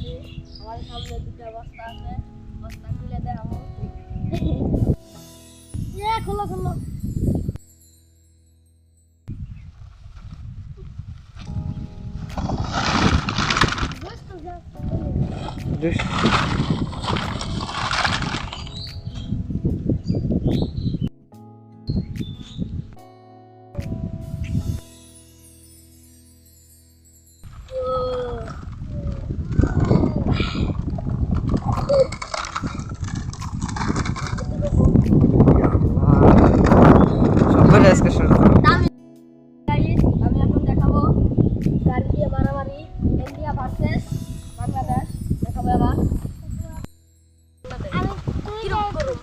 আছি, আমার সামনে দুটো বস্তা আছে, বস্তা খুলে দেখাবো। খোলো খোলো। আমি এখন দেখাবো গাড়ি দিয়ে মারামারি, ইন্ডিয়া ভার্সেস বাংলাদেশ দেখাবো। এবার কিরকম করুন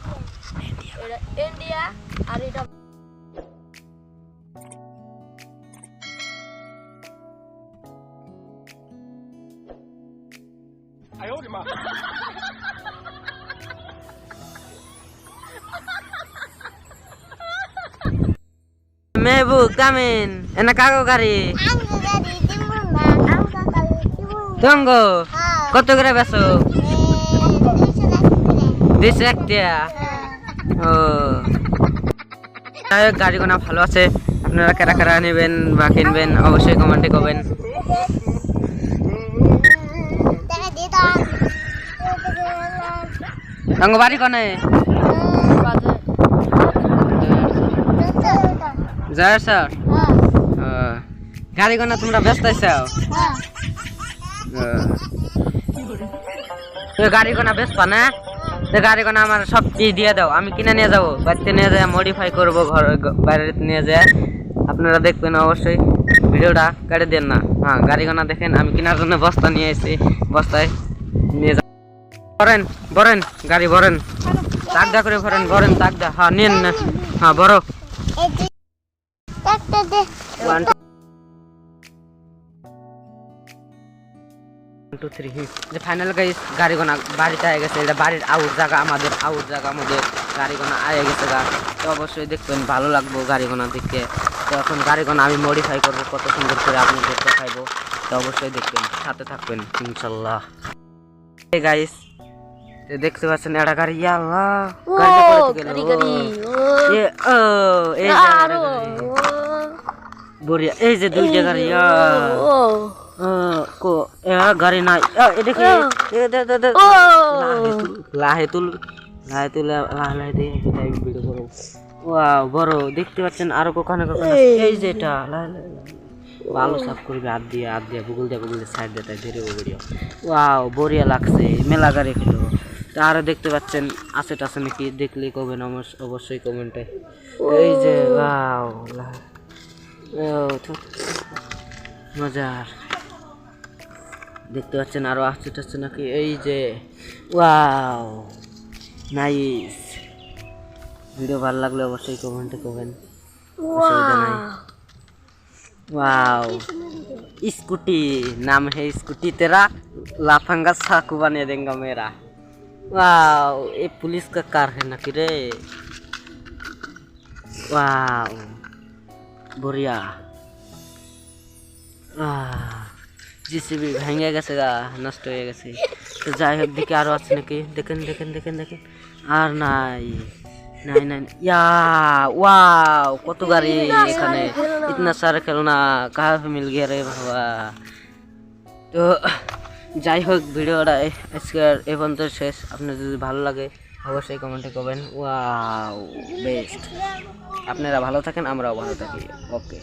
ইন্ডিয়া আর এটা Mebuk kamin, enak aku kari. Tunggu, kau kira besok? Disek dia. Oh, ayo গাড়ি কোনা ভালো আছে, আপনারা কারা কারা নেবেন বা কিনবেন অবশ্যই কমেন্টে করবেন। তঙ্গ বাড়ি কোনে? যার স্যার গাড়ি কোনা তোমরা ব্যস্ত আছো? গাড়ি কোনা বেশ পানা, গাড়ি কোনা আমার সব কিছু দিয়ে দাও, আমি কিনে নিয়ে যাবো, বাড়িতে নিয়ে যায় মডিফাই করবো, ঘর বাইরে নিয়ে যায়। আপনারা দেখবেন অবশ্যই, ভিডিওটা কেটে দেন না। হ্যাঁ, গাড়ি কোনা দেখেন, আমি কেনার জন্য বস্তা নিয়ে এসেছি, বস্তায় নিয়ে যাবো। ভরেন ভরেন গাড়ি ভরেন, তাকদা করে ভরেন, ভরেন তাকদা। হ্যাঁ নিন না, হ্যাঁ বড় ফাইনাল গাইস গাড়ি গোনা বাড়িতে আয়ে গেছে। এটা বাড়ির আউট জায়গা, আমাদের আউট জায়গা, আমাদের গাড়ি গোনা আয়ে গেছে গা। তো অবশ্যই দেখবেন, ভালো লাগবো গাড়ি গোনা দেখে। তো এখন গাড়ি গোনা আমি মডিফাই করবো, কত সুন্দর করে আপনাদের দেখাইবো। তো অবশ্যই দেখবেন, সাথে থাকবেন ইনশাল্লাহ। গাইস দেখতে পাচ্ছেন এটা গাড়ি, আল্লাহ বড়িয়া, এই যে দুইটা গাড়ি, গাড়ি নাই লাহে তুল লাহে তুলে লাহে দিয়ে ভিডিও করো। ওয়াও বড় দেখতে পাচ্ছেন, আরো কখনো কখনো এই যে এটা ভালো সাফ করবে, হাত দিয়ে গুগল দিয়ে সাইড দিয়ে ধীরে ভিডিও। ওয়াও বড়িয়া লাগছে, মেলা গাড়ি খেলো। আরো দেখতে পাচ্ছেন আছে টাছে নাকি, দেখলে কবেন অবশ্যই কমেন্টে। এই যে ওয়াও মজার দেখতে পাচ্ছেন, আরো আসছে টাচ্ছে নাকি, এই যে ওয়াও নাইস। ভিডিও ভালো লাগলে অবশ্যই কমেন্টে করবেন, অসুবিধা নাই। वाओ स्कूटी नाम है स्कूटी तेरा, लाफंगा साकू बने देंगे मेरा। वाओ ये पुलिस का कार है ना कि रे, वाओ बढ़िया। जिसे भी भेंगे गेছে গা, নষ্ট হয়ে গেছে। তো যাই হোক দিকে আরো আছে নাকি, দেখেন দেখেন দেখেন দেখেন, আর নাই নাই নাই या वाओ কত গাড়ি এখানে, इतना सारा खेलना कहाँ पे मिल गया रे बाबा। তো যাই হোক ভিডিওটা আজকের এই পর্যন্ত শেষ। আপনার যদি ভালো লাগে অবশ্যই কমেন্টে করবেন। ওয়াও বেস্ট, আপনারা ভালো থাকেন, আমরাও ভালো থাকি। ওকে।